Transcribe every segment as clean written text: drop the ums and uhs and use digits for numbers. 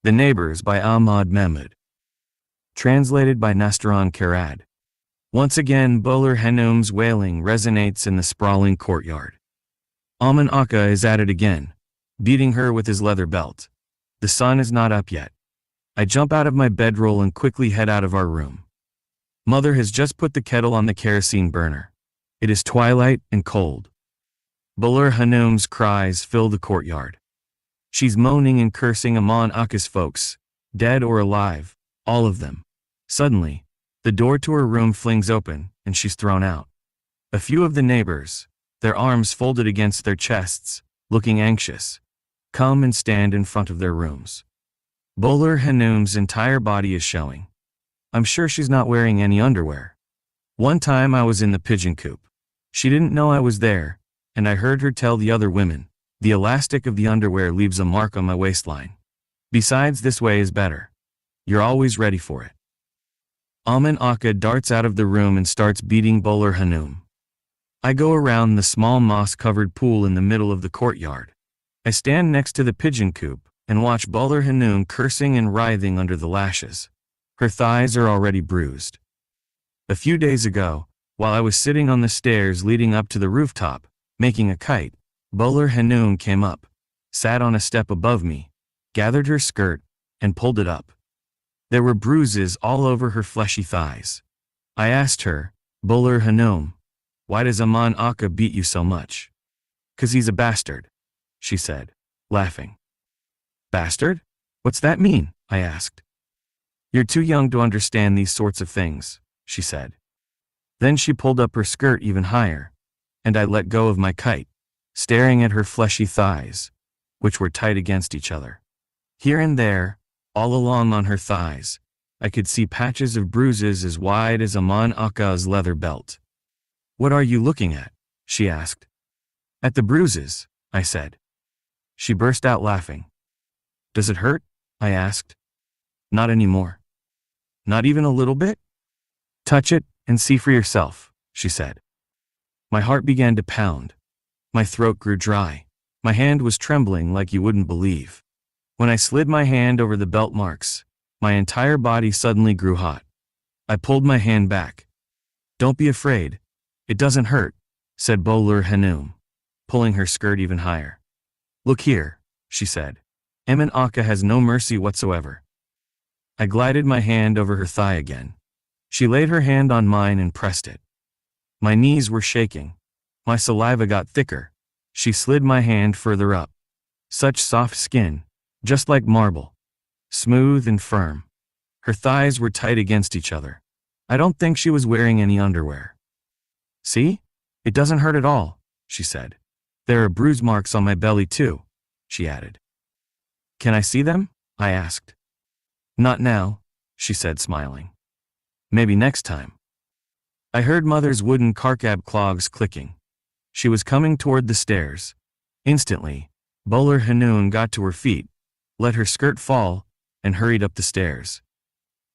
The Neighbors by Ahmad Mahmoud. Translated by Nastaran Kherad. Once again, Bowler Hanoum's wailing resonates in the sprawling courtyard. Ahmad Aka is at it again, beating her with his leather belt. The sun is not up yet. I jump out of my bedroll and quickly head out of our room. Mother has just put the kettle on the kerosene burner. It is twilight and cold. Bowler Hanoum's cries fill the courtyard. She's moaning and cursing Ahmad Aka's folks, dead or alive, all of them. Suddenly, the door to her room flings open, and she's thrown out. A few of the neighbors, their arms folded against their chests, looking anxious, come and stand in front of their rooms. Bowler Hanoum's entire body is showing. I'm sure she's not wearing any underwear. One time I was in the pigeon coop. She didn't know I was there, and I heard her tell the other women, the elastic of the underwear leaves a mark on my waistline. Besides, this way is better. You're always ready for it. Ahmad Aka darts out of the room and starts beating Bowler Hanoum. I go around the small moss-covered pool in the middle of the courtyard. I stand next to the pigeon coop and watch Bowler Hanoum cursing and writhing under the lashes. Her thighs are already bruised. A few days ago, while I was sitting on the stairs leading up to the rooftop, making a kite, Bowler Hanoum came up, sat on a step above me, gathered her skirt, and pulled it up. There were bruises all over her fleshy thighs. I asked her, Bowler Hanoum, why does Ahmad Aka beat you so much? 'Cause he's a bastard, she said, laughing. Bastard? What's that mean? I asked. You're too young to understand these sorts of things, she said. Then she pulled up her skirt even higher, and I let go of my kite, staring at her fleshy thighs, which were tight against each other. Here and there, all along on her thighs, I could see patches of bruises as wide as Ahmad Aka's leather belt. What are you looking at? She asked. At the bruises, I said. She burst out laughing. Does it hurt? I asked. Not anymore. Not even a little bit? Touch it and see for yourself, she said. My heart began to pound. My throat grew dry. My hand was trembling like you wouldn't believe. When I slid my hand over the belt marks, my entire body suddenly grew hot. I pulled my hand back. Don't be afraid. It doesn't hurt, said Bowler Hanoum, pulling her skirt even higher. Look here, she said. Ahmad Aka has no mercy whatsoever. I glided my hand over her thigh again. She laid her hand on mine and pressed it. My knees were shaking. My saliva got thicker. She slid my hand further up. Such soft skin, just like marble. Smooth and firm. Her thighs were tight against each other. I don't think she was wearing any underwear. See? It doesn't hurt at all, she said. There are bruise marks on my belly too, she added. Can I see them? I asked. Not now, she said, smiling. Maybe next time. I heard Mother's wooden carcab clogs clicking. She was coming toward the stairs. Instantly, Bowler Hanoum got to her feet, let her skirt fall, and hurried up the stairs.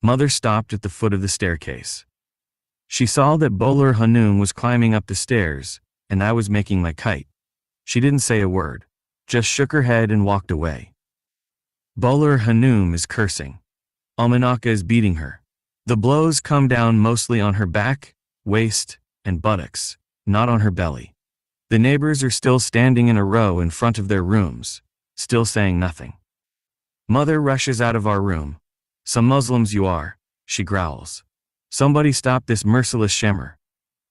Mother stopped at the foot of the staircase. She saw that Bowler Hanoum was climbing up the stairs, and I was making my kite. She didn't say a word, just shook her head and walked away. Bowler Hanoum is cursing. Ahmad Aka is beating her. The blows come down mostly on her back, waist, and buttocks, not on her belly. The neighbors are still standing in a row in front of their rooms, still saying nothing. Mother rushes out of our room. Some Muslims you are, she growls. Somebody stop this merciless shemmer.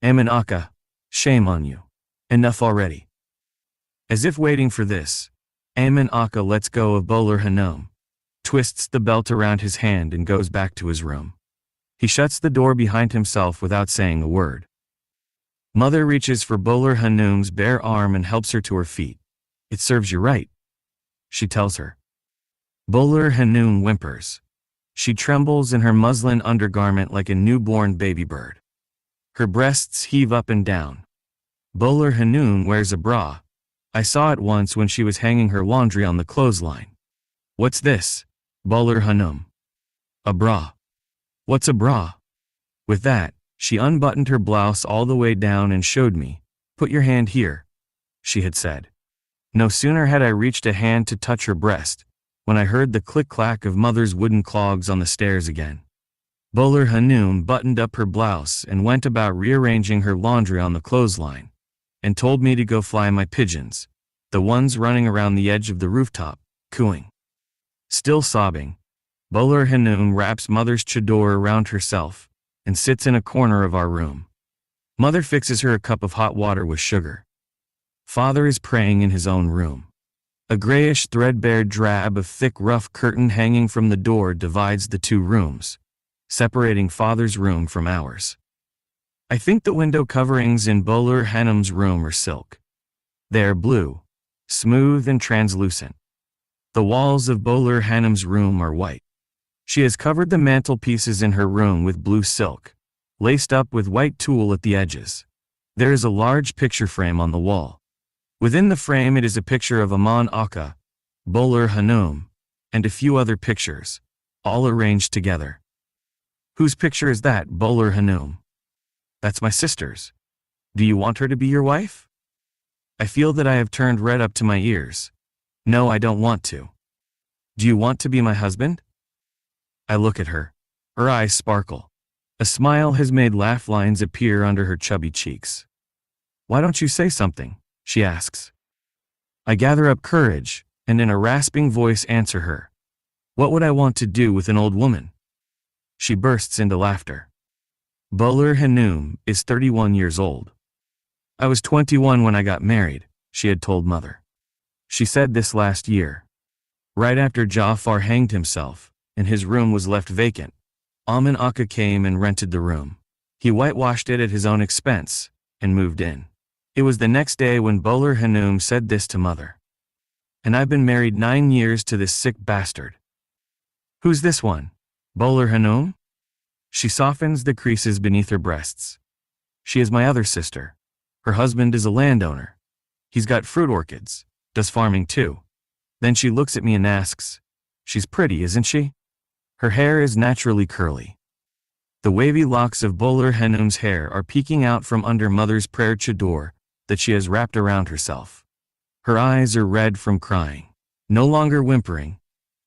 Ahmad Aka, shame on you. Enough already. As if waiting for this, Ahmad Aka lets go of Bowler Hanoum, twists the belt around his hand and goes back to his room. He shuts the door behind himself without saying a word. Mother reaches for Bowler Hanoum's bare arm and helps her to her feet. It serves you right, she tells her. Bowler Hanoum whimpers. She trembles in her muslin undergarment like a newborn baby bird. Her breasts heave up and down. Bowler Hanoum wears a bra. I saw it once when she was hanging her laundry on the clothesline. What's this? Bowler Hanoum. A bra. What's a bra? With that, she unbuttoned her blouse all the way down and showed me. Put your hand here, she had said. No sooner had I reached a hand to touch her breast, when I heard the click-clack of Mother's wooden clogs on the stairs again. Bowler Hanoum buttoned up her blouse and went about rearranging her laundry on the clothesline, and told me to go fly my pigeons, the ones running around the edge of the rooftop, cooing. Still sobbing, Bowler Hanoum wraps Mother's chador around herself and sits in a corner of our room. Mother fixes her a cup of hot water with sugar. Father is praying in his own room. A grayish threadbare drab of thick rough curtain hanging from the door divides the two rooms, separating Father's room from ours. I think the window coverings in Bowler Hanoum's room are silk. They are blue, smooth and translucent. The walls of Bowler Hanoum's room are white. She has covered the mantelpieces in her room with blue silk, laced up with white tulle at the edges. There is a large picture frame on the wall. Within the frame it is a picture of Ahmad Mahmoud, Bowler Hanoum, and a few other pictures, all arranged together. Whose picture is that, Bowler Hanoum? That's my sister's. Do you want her to be your wife? I feel that I have turned red up to my ears. No, I don't want to. Do you want to be my husband? I look at her. Her eyes sparkle. A smile has made laugh lines appear under her chubby cheeks. Why don't you say something? She asks. I gather up courage, and in a rasping voice answer her. What would I want to do with an old woman? She bursts into laughter. Bowler Hanoum is 31 years old. I was 21 when I got married, she had told Mother. She said this last year. Right after Jafar hanged himself, and his room was left vacant, Ahmad Mahmoud came and rented the room. He whitewashed it at his own expense, and moved in. It was the next day when Bowler Hanoum said this to Mother. And I've been married 9 years to this sick bastard. Who's this one? Bowler Hanoum? She softens the creases beneath her breasts. She is my other sister. Her husband is a landowner. He's got fruit orchards, does farming too. Then she looks at me and asks, she's pretty, isn't she? Her hair is naturally curly. The wavy locks of Bowler Hanoum's hair are peeking out from under Mother's prayer chador that she has wrapped around herself. Her eyes are red from crying. No longer whimpering,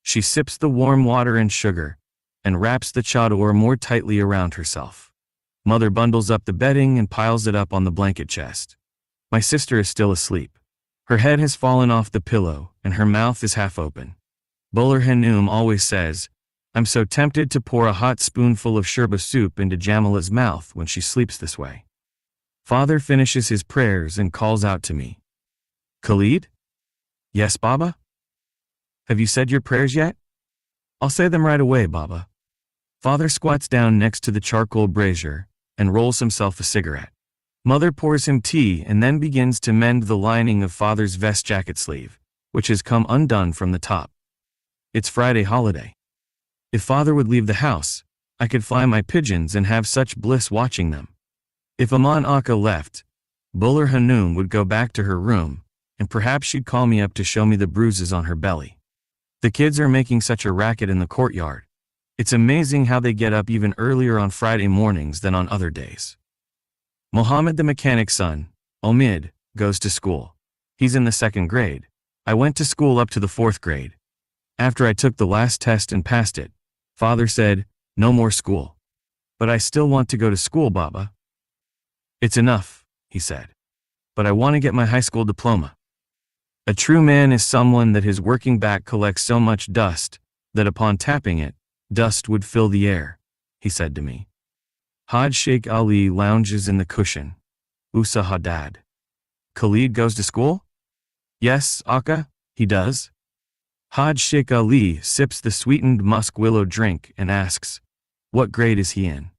she sips the warm water and sugar and wraps the chador more tightly around herself. Mother bundles up the bedding and piles it up on the blanket chest. My sister is still asleep. Her head has fallen off the pillow and her mouth is half open. Bowler Hanoum always says, I'm so tempted to pour a hot spoonful of sherbet soup into Jamala's mouth when she sleeps this way. Father finishes his prayers and calls out to me. Khaled? Yes, Baba? Have you said your prayers yet? I'll say them right away, Baba. Father squats down next to the charcoal brazier and rolls himself a cigarette. Mother pours him tea and then begins to mend the lining of Father's vest jacket sleeve, which has come undone from the top. It's Friday holiday. If Father would leave the house, I could fly my pigeons and have such bliss watching them. If Ahmad Mahmoud left, Bowler Hanoum would go back to her room, and perhaps she'd call me up to show me the bruises on her belly. The kids are making such a racket in the courtyard. It's amazing how they get up even earlier on Friday mornings than on other days. Mohammed the mechanic's son, Omid, goes to school. He's in the 2nd grade. I went to school up to the 4th grade. After I took the last test and passed it, Father said, no more school. But I still want to go to school, Baba. It's enough, he said. But I want to get my high school diploma. A true man is someone that his working back collects so much dust that upon tapping it, dust would fill the air, he said to me. Haj Sheikh Ali lounges in the cushion. Usa Haddad. Khaled goes to school? Yes, Akka, he does. Haj Sheikh Ali sips the sweetened musk willow drink and asks, what grade is he in?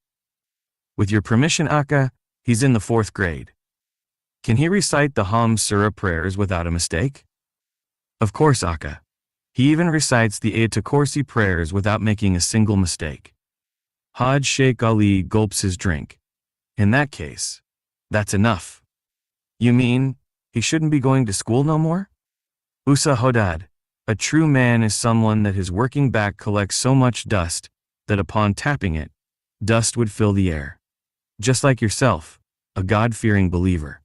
With your permission, Akka, he's in the 4th grade. Can he recite the Ham Surah prayers without a mistake? Of course, Akka. He even recites the Ayatul Kursi prayers without making a single mistake. Haj Sheikh Ali gulps his drink. In that case, that's enough. You mean, he shouldn't be going to school no more? Usa Haddad. A true man is someone that his working back collects so much dust that upon tapping it, dust would fill the air. Just like yourself, a God-fearing believer.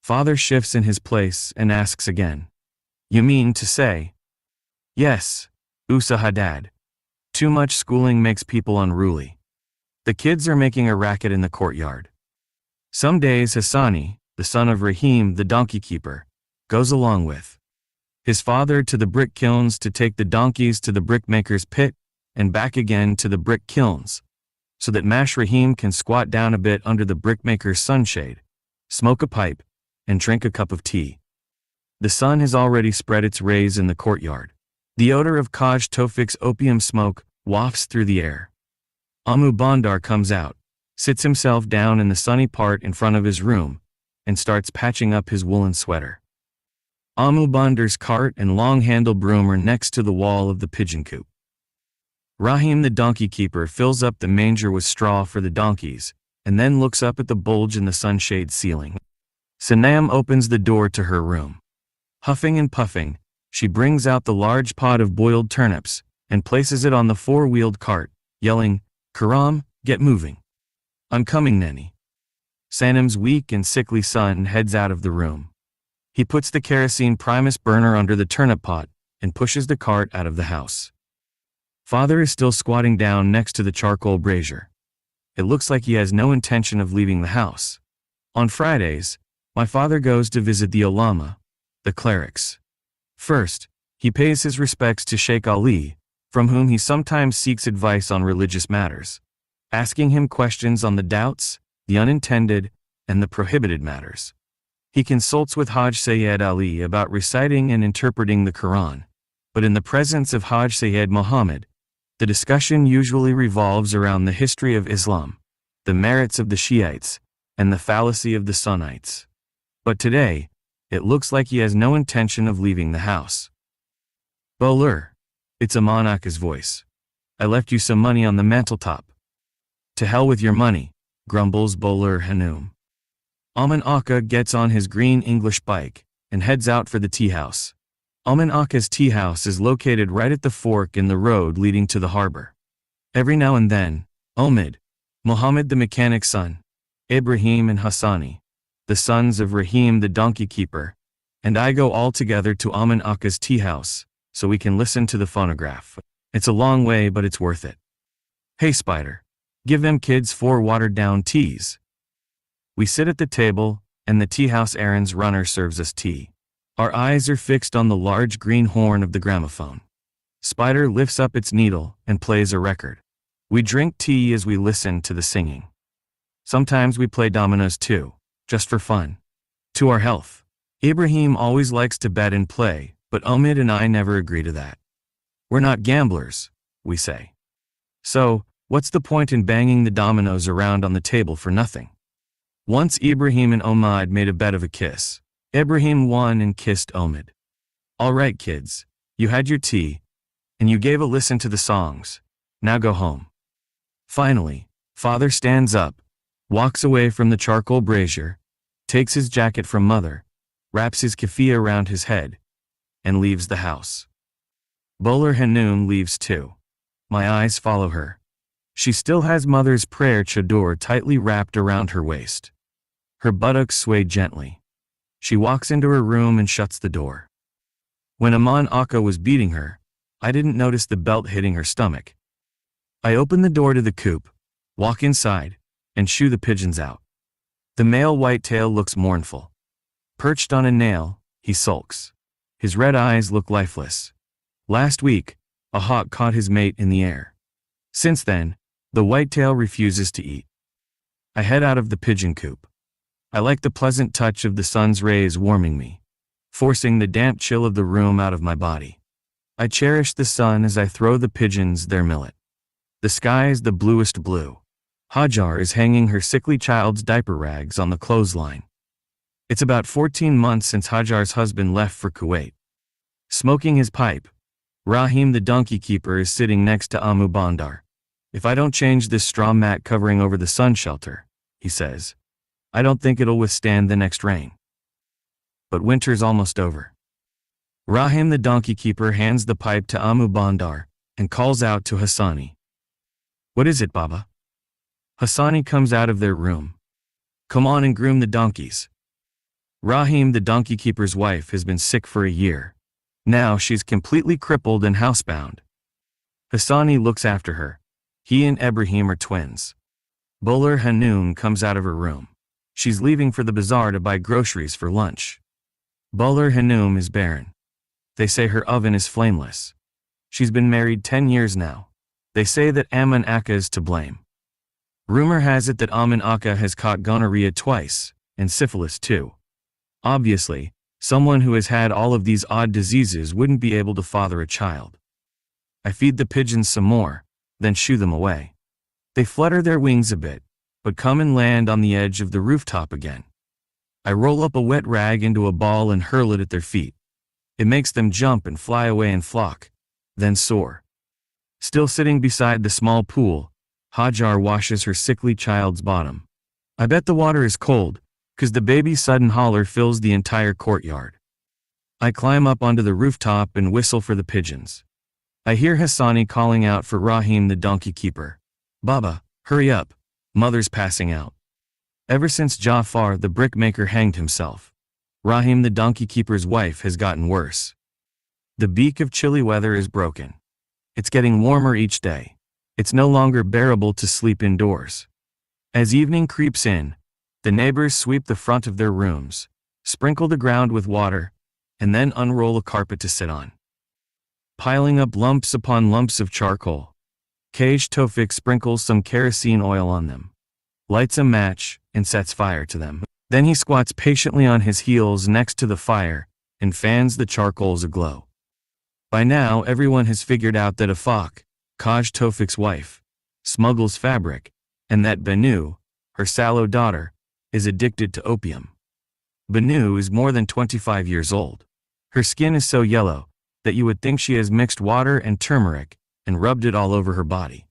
Father shifts in his place and asks again. You mean to say? Yes, Usa Haddad. Too much schooling makes people unruly. The kids are making a racket in the courtyard. Some days Hassani, the son of Rahim the donkey keeper, goes along with his father to the brick kilns to take the donkeys to the brickmaker's pit and back again to the brick kilns, so that Mash Rahim can squat down a bit under the brickmaker's sunshade, smoke a pipe, and drink a cup of tea. The sun has already spread its rays in the courtyard. The odor of Kaj Tawfik's opium smoke wafts through the air. Amu Bandar comes out, sits himself down in the sunny part in front of his room, and starts patching up his woolen sweater. Amu Bandar's cart and long-handled broom are next to the wall of the pigeon coop. Rahim the donkey keeper fills up the manger with straw for the donkeys, and then looks up at the bulge in the sunshade ceiling. Sanam opens the door to her room. Huffing and puffing, she brings out the large pot of boiled turnips and places it on the four-wheeled cart, yelling, "Karam, get moving. I'm coming, Nenny." Sanam's weak and sickly son heads out of the room. He puts the kerosene primus burner under the turnip pot and pushes the cart out of the house. Father is still squatting down next to the charcoal brazier. It looks like he has no intention of leaving the house. On Fridays, my father goes to visit the ulama, the clerics. First, he pays his respects to Sheikh Ali, from whom he sometimes seeks advice on religious matters, asking him questions on the doubts, the unintended, and the prohibited matters. He consults with Haj Sayyid Ali about reciting and interpreting the Quran, but in the presence of Haj Sayyid Muhammad, the discussion usually revolves around the history of Islam, the merits of the Shiites, and the fallacy of the Sunnites. But today, it looks like he has no intention of leaving the house. "Bowler," it's Aman Aka's voice. "I left you some money on the manteltop." "To hell with your money," grumbles Bowler Hanoum. Aman Aka gets on his green English bike and heads out for the tea house. Aman Aka's tea house is located right at the fork in the road leading to the harbor. Every now and then, Omid, Muhammad the mechanic's son, Ibrahim and Hassani, the sons of Rahim the donkey keeper, and I go all together to Aman Aka's tea house so we can listen to the phonograph. It's a long way, but it's worth it. "Hey Spider, give them kids 4 watered-down teas." We sit at the table, and the tea house errands runner serves us tea. Our eyes are fixed on the large green horn of the gramophone. Spider lifts up its needle and plays a record. We drink tea as we listen to the singing. Sometimes we play dominoes too, just for fun. To our health. Ibrahim always likes to bet and play, but Omid and I never agree to that. "We're not gamblers," we say. "So, what's the point in banging the dominoes around on the table for nothing?" Once Ibrahim and Omid made a bet of a kiss. Ibrahim won and kissed Omid. "All right, kids, you had your tea, and you gave a listen to the songs. Now go home." Finally, father stands up, walks away from the charcoal brazier, takes his jacket from mother, wraps his keffiyeh around his head, and leaves the house. Bowler Hanoum leaves too. My eyes follow her. She still has mother's prayer chador tightly wrapped around her waist. Her buttocks sway gently. She walks into her room and shuts the door. When Aman Aka was beating her, I didn't notice the belt hitting her stomach. I open the door to the coop, walk inside, and shoo the pigeons out. The male whitetail looks mournful. Perched on a nail, he sulks. His red eyes look lifeless. Last week, a hawk caught his mate in the air. Since then, the whitetail refuses to eat. I head out of the pigeon coop. I like the pleasant touch of the sun's rays warming me, forcing the damp chill of the room out of my body. I cherish the sun as I throw the pigeons their millet. The sky is the bluest blue. Hajar is hanging her sickly child's diaper rags on the clothesline. It's about 14 months since Hajar's husband left for Kuwait. Smoking his pipe, Rahim the donkey keeper is sitting next to Amu Bandar. "If I don't change this straw mat covering over the sun shelter," he says, "I don't think it'll withstand the next rain." But winter's almost over. Rahim the donkey keeper hands the pipe to Amu Bandar and calls out to Hassani. "What is it, Baba?" Hassani comes out of their room. "Come on and groom the donkeys." Rahim the donkey keeper's wife has been sick for a year. Now she's completely crippled and housebound, Hassani looks after her. He and Ibrahim are twins. Bowler Hanoum comes out of her room. She's leaving for the bazaar to buy groceries for lunch. Bowler Hanoum is barren. They say her oven is flameless. She's been married 10 years now. They say that Aman Akka is to blame. Rumor has it that Aman Akka has caught gonorrhea twice, and syphilis too. Obviously, someone who has had all of these odd diseases wouldn't be able to father a child. I feed the pigeons some more, then shoo them away. They flutter their wings a bit, but come and land on the edge of the rooftop again. I roll up a wet rag into a ball and hurl it at their feet. It makes them jump and fly away and flock, then soar. Still sitting beside the small pool, Hajar washes her sickly child's bottom. I bet the water is cold, 'cause the baby's sudden holler fills the entire courtyard. I climb up onto the rooftop and whistle for the pigeons. I hear Hassani calling out for Rahim the donkey keeper. Baba, hurry up, mother's passing out. Ever since Jafar the brickmaker hanged himself, Rahim the donkey keeper's wife has gotten worse. The beak of chilly weather is broken. It's getting warmer each day. It's no longer bearable to sleep indoors. As evening creeps in, the neighbors sweep the front of their rooms, sprinkle the ground with water, and then unroll a carpet to sit on. Piling up lumps upon lumps of charcoal, Kaj Tofik sprinkles some kerosene oil on them, lights a match, and sets fire to them. Then he squats patiently on his heels next to the fire and fans the charcoals aglow. By now everyone has figured out that Afak, Kaj Tofik's wife, smuggles fabric, and that Banu, her sallow daughter, is addicted to opium. Banu is more than 25 years old. Her skin is so yellow that you would think she has mixed water and turmeric and rubbed it all over her body.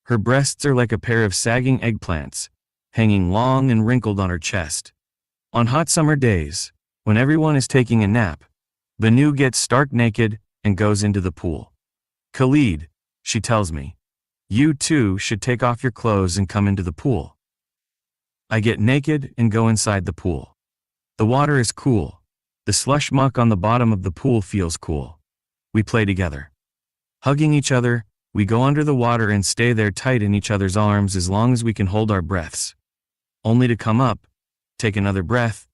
Her breasts are like a pair of sagging eggplants, hanging long and wrinkled on her chest. On hot summer days, when everyone is taking a nap, Banu gets stark naked and goes into the pool. Khaled, she tells me, you too should take off your clothes and come into the pool. I get naked and go inside the pool. The water is cool. The slush muck on the bottom of the pool feels cool. We play together. Hugging each other, we go under the water and stay there tight in each other's arms as long as we can hold our breaths. Only to come up, take another breath,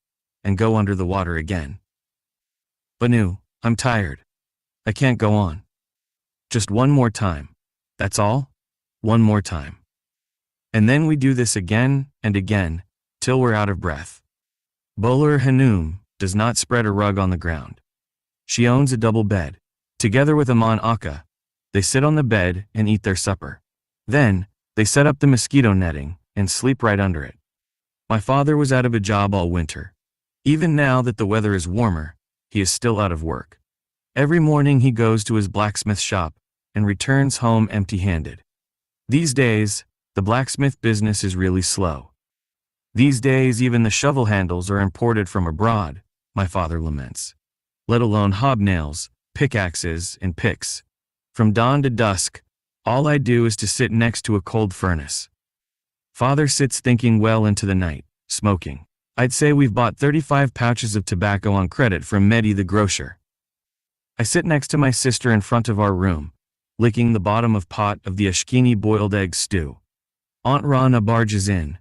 and go under the water again. Banu, I'm tired. I can't go on. Just one more time. That's all? One more time. And then we do this again and again, till we're out of breath. Bowler Hanoum does not spread a rug on the ground. She owns a double bed. Together with Aman Akka, they sit on the bed and eat their supper. Then, they set up the mosquito netting and sleep right under it. My father was out of a job all winter. Even now that the weather is warmer, he is still out of work. Every morning he goes to his blacksmith shop and returns home empty-handed. These days, the blacksmith business is really slow. These days even the shovel handles are imported from abroad, my father laments. Let alone hobnails, pickaxes, and picks. From dawn to dusk, all I do is to sit next to a cold furnace. Father sits thinking well into the night, smoking. I'd say we've bought 35 pouches of tobacco on credit from Mehdi the grocer. I sit next to my sister in front of our room, licking the bottom of pot of the ashkini boiled egg stew. Aunt Rana barges in,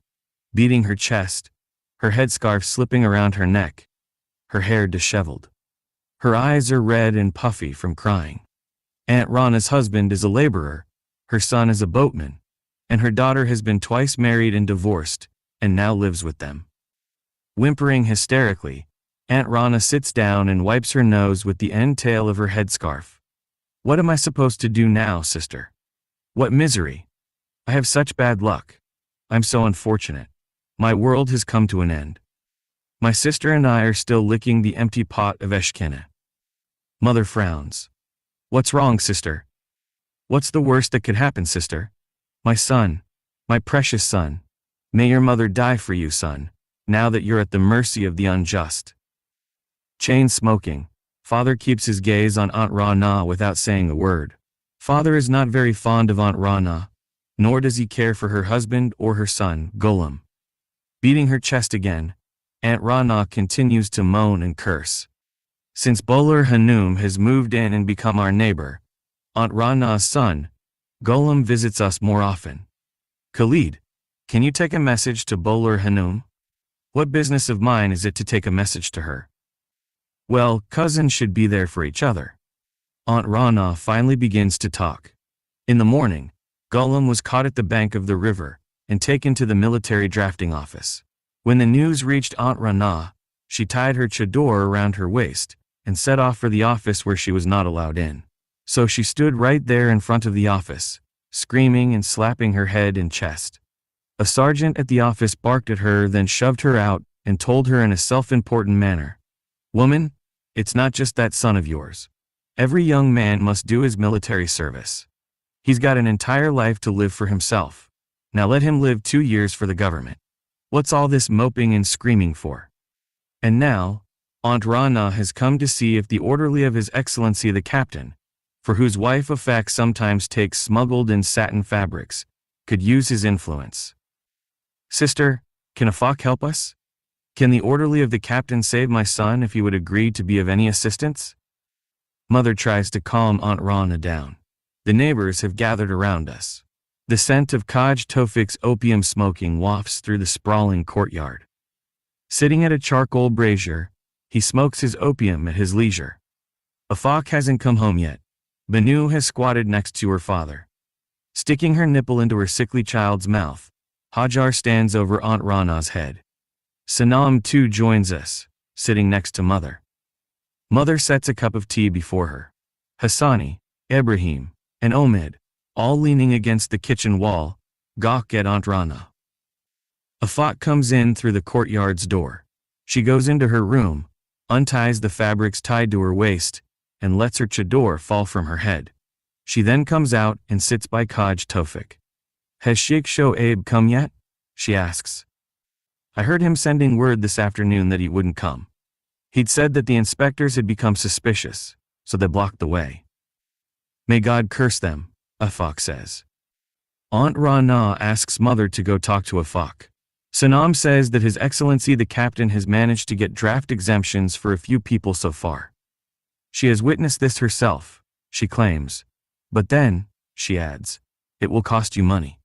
beating her chest, her headscarf slipping around her neck, her hair disheveled. Her eyes are red and puffy from crying. Aunt Rana's husband is a laborer, her son is a boatman, and her daughter has been twice married and divorced, and now lives with them. Whimpering hysterically, Aunt Rana sits down and wipes her nose with the end tail of her headscarf. What am I supposed to do now, sister? What misery! I have such bad luck. I'm so unfortunate. My world has come to an end. My sister and I are still licking the empty pot of eshkene. Mother frowns. What's wrong, sister? What's the worst that could happen, sister? My son, my precious son. May your mother die for you, son, now that you're at the mercy of the unjust. Chain smoking, father keeps his gaze on Aunt Rana without saying a word. Father is not very fond of Aunt Rana, nor does he care for her husband or her son, Golem. Beating her chest again, Aunt Rana continues to moan and curse. Since Bowler Hanoum has moved in and become our neighbor, Aunt Rana's son, Golem visits us more often. Khaled, can you take a message to Bowler Hanoum? What business of mine is it to take a message to her? Well, cousins should be there for each other. Aunt Rana finally begins to talk. In the morning, Golem was caught at the bank of the river and taken to the military drafting office. When the news reached Aunt Rana, she tied her chador around her waist and set off for the office where she was not allowed in. So she stood right there in front of the office, screaming and slapping her head and chest. A sergeant at the office barked at her, then shoved her out and told her in a self-important manner, "Woman, it's not just that son of yours. Every young man must do his military service. He's got an entire life to live for himself. Now let him live 2 years for the government. What's all this moping and screaming for?" And now, Aunt Rana has come to see if the orderly of His Excellency the Captain, for whose wife Afak sometimes takes smuggled in satin fabrics, could use his influence. "Sister, can Afak help us? Can the orderly of the captain save my son if he would agree to be of any assistance?" Mother tries to calm Aunt Rana down. The neighbors have gathered around us. The scent of Kaj Tofik's opium smoking wafts through the sprawling courtyard. Sitting at a charcoal brazier, he smokes his opium at his leisure. Afak hasn't come home yet. Banu has squatted next to her father. Sticking her nipple into her sickly child's mouth, Hajar stands over Aunt Rana's head. Sanam too joins us, sitting next to Mother. Mother sets a cup of tea before her. Hassani, Ibrahim, and Omid, all leaning against the kitchen wall, gawk at Aunt Rana. Afak comes in through the courtyard's door. She goes into her room, unties the fabrics tied to her waist, and lets her chador fall from her head. She then comes out and sits by Kaj Tofik. "Has Sheikh Shoaib come yet?" she asks. "I heard him sending word this afternoon that he wouldn't come. He'd said that the inspectors had become suspicious, so they blocked the way." "May God curse them," Afak says. Aunt Rana asks Mother to go talk to Afak. Sanam says that His Excellency the Captain has managed to get draft exemptions for a few people so far. She has witnessed this herself, she claims. But then, she adds, it will cost you money.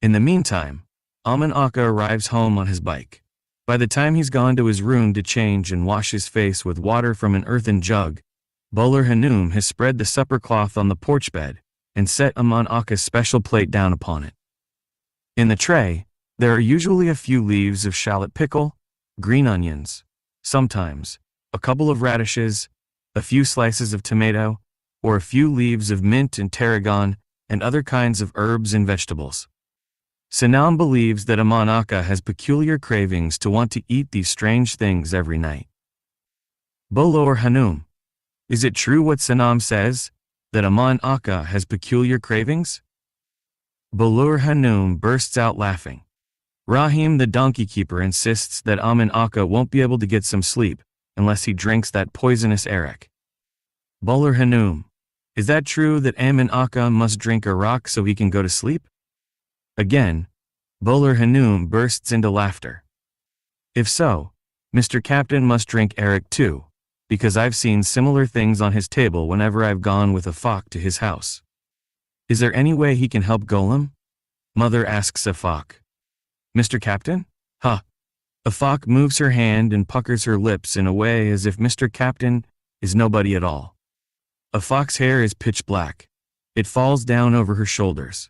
In the meantime, Aman Akka arrives home on his bike. By the time he's gone to his room to change and wash his face with water from an earthen jug, Bowler Hanoum has spread the supper cloth on the porch bed and set Aman Akka's special plate down upon it. In the tray, there are usually a few leaves of shallot pickle, green onions, sometimes a couple of radishes, a few slices of tomato, or a few leaves of mint and tarragon, and other kinds of herbs and vegetables. Sanam believes that Aman Akka has peculiar cravings to want to eat these strange things every night. Bowler Hanoum, is it true what Sanam says, that Aman Akka has peculiar cravings? Bowler Hanoum bursts out laughing. Rahim the donkey keeper insists that Aman Akka won't be able to get some sleep unless he drinks that poisonous arak. Bowler Hanoum, is that true that Aman Akka must drink arak so he can go to sleep? Again, Bowler Hanoum bursts into laughter. If so, Mr. Captain must drink arak too, because I've seen similar things on his table whenever I've gone with Afak to his house. Is there any way he can help Golem? Mother asks Afak. Mr. Captain? Huh. Afak moves her hand and puckers her lips in a way as if Mr. Captain is nobody at all. Afak's hair is pitch black. It falls down over her shoulders.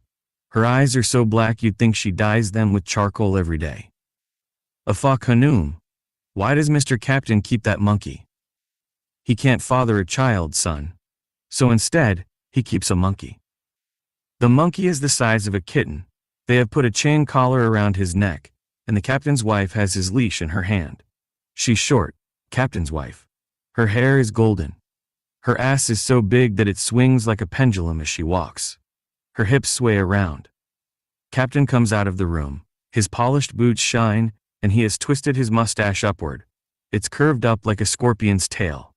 Her eyes are so black you'd think she dyes them with charcoal every day. Afak Hanoum, why does Mr. Captain keep that monkey? He can't father a child, son. So instead, he keeps a monkey. The monkey is the size of a kitten. They have put a chain collar around his neck, and the captain's wife has his leash in her hand. She's short, captain's wife. Her hair is golden. Her ass is so big that it swings like a pendulum as she walks. Her hips sway around. Captain comes out of the room. His polished boots shine, and he has twisted his mustache upward. It's curved up like a scorpion's tail.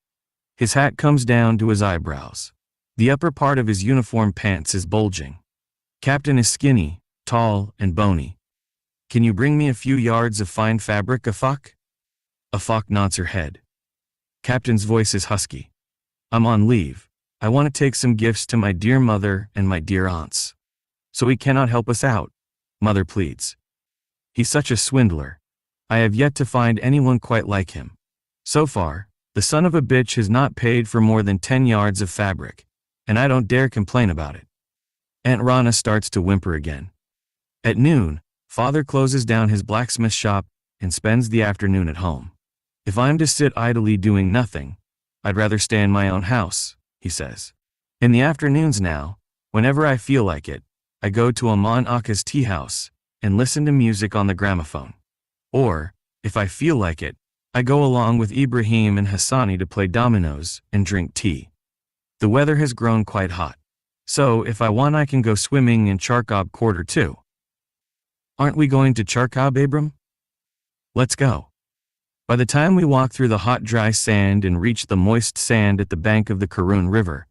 His hat comes down to his eyebrows. The upper part of his uniform pants is bulging. Captain is skinny, tall, and bony. Can you bring me a few yards of fine fabric, Afak? Afak nods her head. Captain's voice is husky. I'm on leave. I want to take some gifts to my dear mother and my dear aunts. So he cannot help us out, Mother pleads. He's such a swindler. I have yet to find anyone quite like him. So far, the son of a bitch has not paid for more than 10 yards of fabric, and I don't dare complain about it. Aunt Rana starts to whimper again. At noon, Father closes down his blacksmith shop and spends the afternoon at home. If I'm to sit idly doing nothing, I'd rather stay in my own house, he says. In the afternoons now, whenever I feel like it, I go to Ahmad Aka's tea house and listen to music on the gramophone. Or, if I feel like it, I go along with Ibrahim and Hassani to play dominoes and drink tea. The weather has grown quite hot, so if I want I can go swimming in Charkab Quarter too. Aren't we going to Charkab, Abram? Let's go. By the time we walk through the hot dry sand and reach the moist sand at the bank of the Karun River,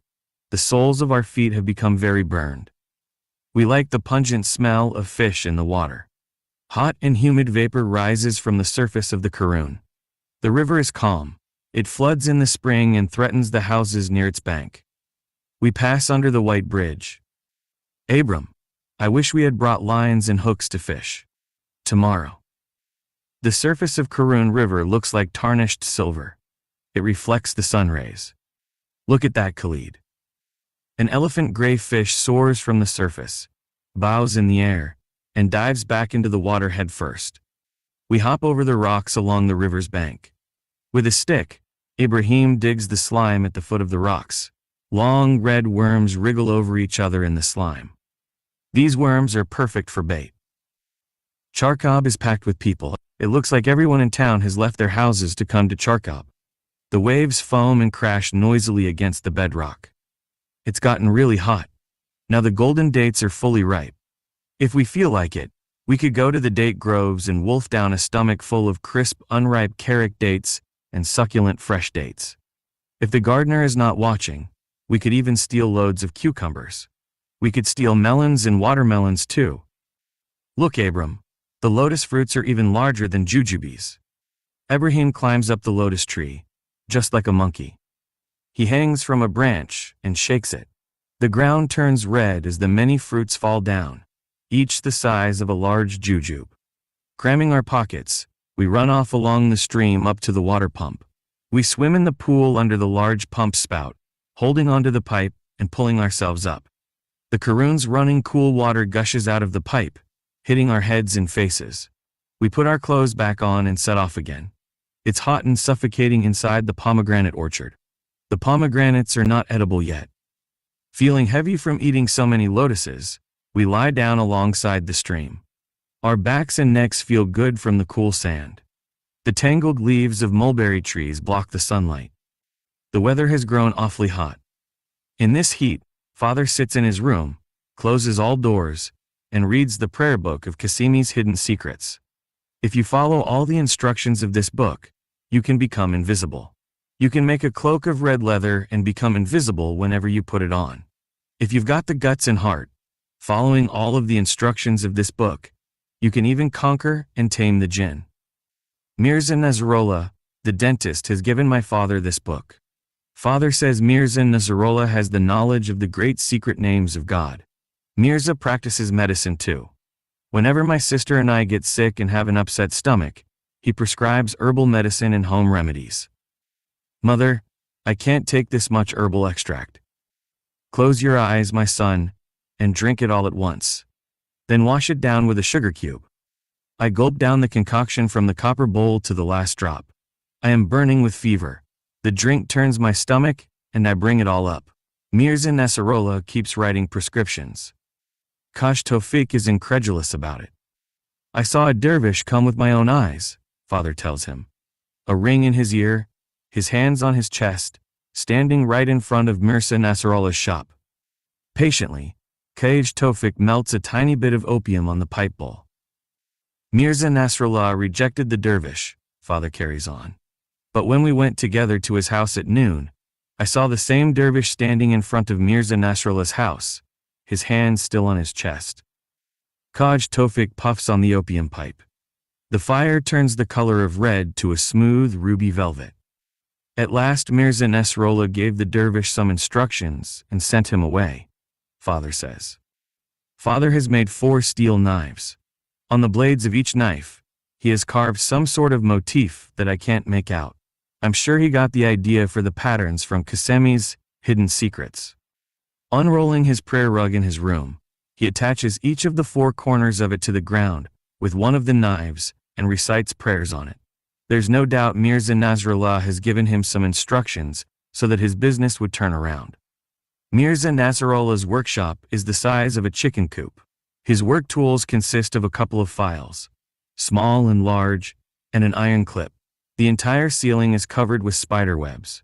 the soles of our feet have become very burned. We like the pungent smell of fish in the water. Hot and humid vapor rises from the surface of the Karun. The river is calm. It floods in the spring and threatens the houses near its bank. We pass under the white bridge. Abram, I wish we had brought lines and hooks to fish. Tomorrow. The surface of Karun River looks like tarnished silver. It reflects the sun rays. Look at that, Khaled. An elephant gray fish soars from the surface, bows in the air, and dives back into the water head first. We hop over the rocks along the river's bank. With a stick, Ibrahim digs the slime at the foot of the rocks. Long red worms wriggle over each other in the slime. These worms are perfect for bait. Charkab is packed with people. It looks like everyone in town has left their houses to come to Charkab. The waves foam and crash noisily against the bedrock. It's gotten really hot. Now the golden dates are fully ripe. If we feel like it, we could go to the date groves and wolf down a stomach full of crisp, unripe Karak dates and succulent fresh dates. If the gardener is not watching, we could even steal loads of cucumbers. We could steal melons and watermelons too. Look, Abram, the lotus fruits are even larger than jujubes. Ibrahim climbs up the lotus tree, just like a monkey. He hangs from a branch and shakes it. The ground turns red as the many fruits fall down, each the size of a large jujube. Cramming our pockets, we run off along the stream up to the water pump. We swim in the pool under the large pump spout, holding onto the pipe and pulling ourselves up. The Karun's running cool water gushes out of the pipe, hitting our heads and faces. We put our clothes back on and set off again. It's hot and suffocating inside the pomegranate orchard. The pomegranates are not edible yet. Feeling heavy from eating so many lotuses, we lie down alongside the stream. Our backs and necks feel good from the cool sand. The tangled leaves of mulberry trees block the sunlight. The weather has grown awfully hot. In this heat, Father sits in his room, closes all doors, and reads the prayer book of Kasimi's hidden secrets. If you follow all the instructions of this book, you can become invisible. You can make a cloak of red leather and become invisible whenever you put it on. If you've got the guts and heart, following all of the instructions of this book, you can even conquer and tame the jinn. Mirza Nasrullah, the dentist, has given my father this book. Father says Mirza Nasrullah has the knowledge of the great secret names of God. Mirza practices medicine too. Whenever my sister and I get sick and have an upset stomach, he prescribes herbal medicine and home remedies. Mother, I can't take this much herbal extract. Close your eyes, my son, and drink it all at once. Then wash it down with a sugar cube. I gulp down the concoction from the copper bowl to the last drop. I am burning with fever. The drink turns my stomach, and I bring it all up. Mirza Nasrullah keeps writing prescriptions. Kash Tawfiq is incredulous about it. I saw a dervish come with my own eyes, Father tells him. A ring in his ear, his hands on his chest, standing right in front of Mirza Nasrullah's shop. Patiently, Kash Tawfiq melts a tiny bit of opium on the pipe bowl. Mirza Nasrullah rejected the dervish, Father carries on. But when we went together to his house at noon, I saw the same dervish standing in front of Mirza Nasrullah's house, his hands still on his chest. Kaj Tawfiq puffs on the opium pipe. The fire turns the color of red to a smooth ruby velvet. At last Mirza Nasrullah gave the dervish some instructions and sent him away, Father says. Father has made 4 steel knives. On the blades of each knife, he has carved some sort of motif that I can't make out. I'm sure he got the idea for the patterns from Kasemi's Hidden Secrets. Unrolling his prayer rug in his room, he attaches each of the 4 corners of it to the ground with one of the knives and recites prayers on it. There's no doubt Mirza Nasrallah has given him some instructions so that his business would turn around. Mirza Nasrullah's workshop is the size of a chicken coop. His work tools consist of a couple of files, small and large, and an iron clip. The entire ceiling is covered with spider webs.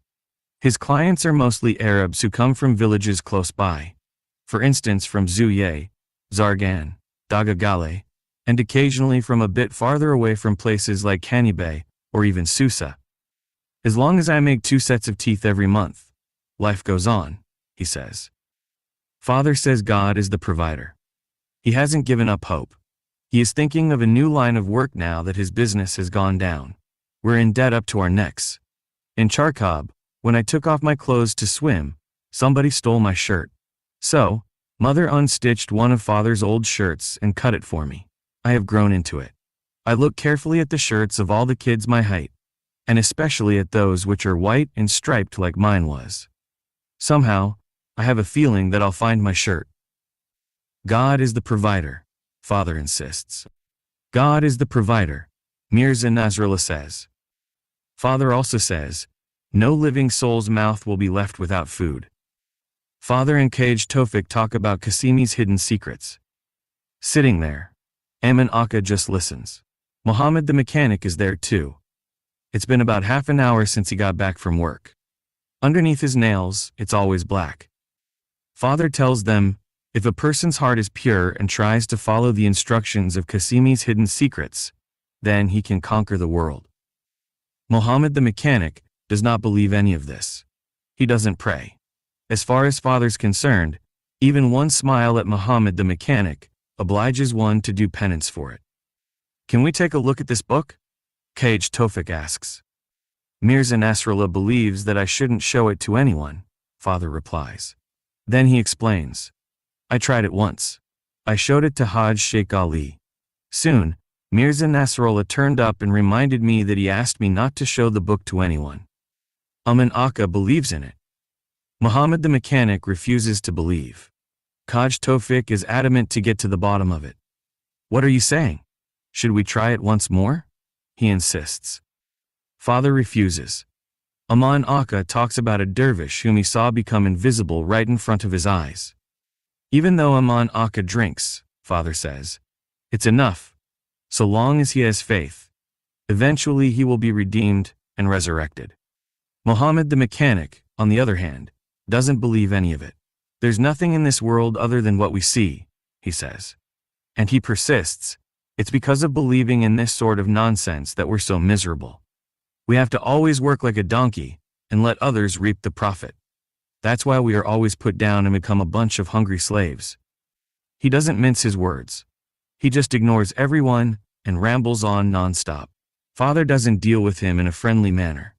His clients are mostly Arabs who come from villages close by, for instance from Zuye, Zargan, Dagagale, and occasionally from a bit farther away from places like Kanibe or even Susa. As long as I make 2 sets of teeth every month, life goes on, he says. Father says God is the provider. He hasn't given up hope. He is thinking of a new line of work now that his business has gone down. We're in debt up to our necks. In Charkab, when I took off my clothes to swim, somebody stole my shirt. So, Mother unstitched one of Father's old shirts and cut it for me. I have grown into it. I look carefully at the shirts of all the kids my height, and especially at those which are white and striped like mine was. Somehow, I have a feeling that I'll find my shirt. God is the provider, Father insists. God is the provider, Mirza Nasrallah says. Father also says, no living soul's mouth will be left without food. Father and Kaj Tofik talk about Kasemi's hidden secrets. Sitting there, Amin Akka just listens. Muhammad the mechanic is there too. It's been about half an hour since he got back from work. Underneath his nails, it's always black. Father tells them, if a person's heart is pure and tries to follow the instructions of Kasemi's hidden secrets, then he can conquer the world. Muhammad the mechanic does not believe any of this. He doesn't pray. As far as Father's concerned, even one smile at Muhammad the mechanic obliges one to do penance for it. Can we take a look at this book? Kaj Tofik asks. Mirza Nasrallah believes that I shouldn't show it to anyone, Father replies. Then he explains. I tried it once. I showed it to Hajj Sheikh Ali. Soon, Mirza Nasrallah turned up and reminded me that he asked me not to show the book to anyone. Amin Akka believes in it. Muhammad the mechanic refuses to believe. Kaj Tofik is adamant to get to the bottom of it. What are you saying? Should we try it once more? He insists. Father refuses. Amin Akka talks about a dervish whom he saw become invisible right in front of his eyes. Even though Amin Akka drinks, Father says, it's enough. So long as he has faith, eventually he will be redeemed and resurrected. Muhammad the mechanic, on the other hand, doesn't believe any of it. There's nothing in this world other than what we see, he says. And he persists, it's because of believing in this sort of nonsense that we're so miserable. We have to always work like a donkey and let others reap the profit. That's why we are always put down and become a bunch of hungry slaves. He doesn't mince his words. He just ignores everyone and rambles on nonstop. Father doesn't deal with him in a friendly manner.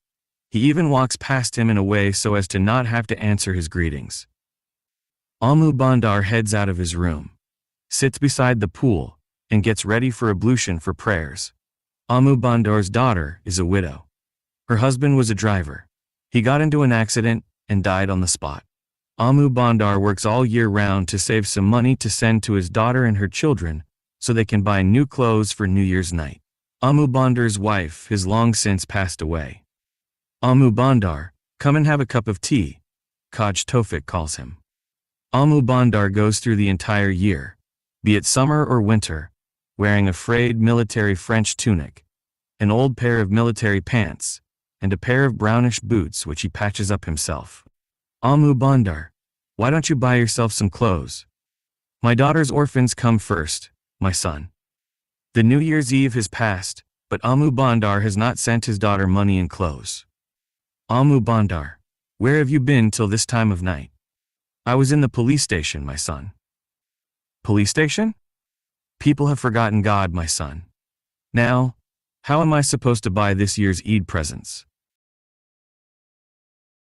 He even walks past him in a way so as to not have to answer his greetings. Amu Bandar heads out of his room, sits beside the pool, and gets ready for ablution for prayers. Amu Bandar's daughter is a widow. Her husband was a driver. He got into an accident and died on the spot. Amu Bandar works all year round to save some money to send to his daughter and her children so they can buy new clothes for New Year's night. Amu Bandar's wife has long since passed away. Amu Bandar, come and have a cup of tea, Kaj Tofik calls him. Amu Bandar goes through the entire year, be it summer or winter, wearing a frayed military French tunic, an old pair of military pants, and a pair of brownish boots which he patches up himself. Amu Bandar, why don't you buy yourself some clothes? My daughter's orphans come first, my son. The New Year's Eve has passed, but Amu Bandar has not sent his daughter money and clothes. Amu Bandar, where have you been till this time of night? I was in the police station, my son. Police station? People have forgotten God, my son. Now, how am I supposed to buy this year's Eid presents?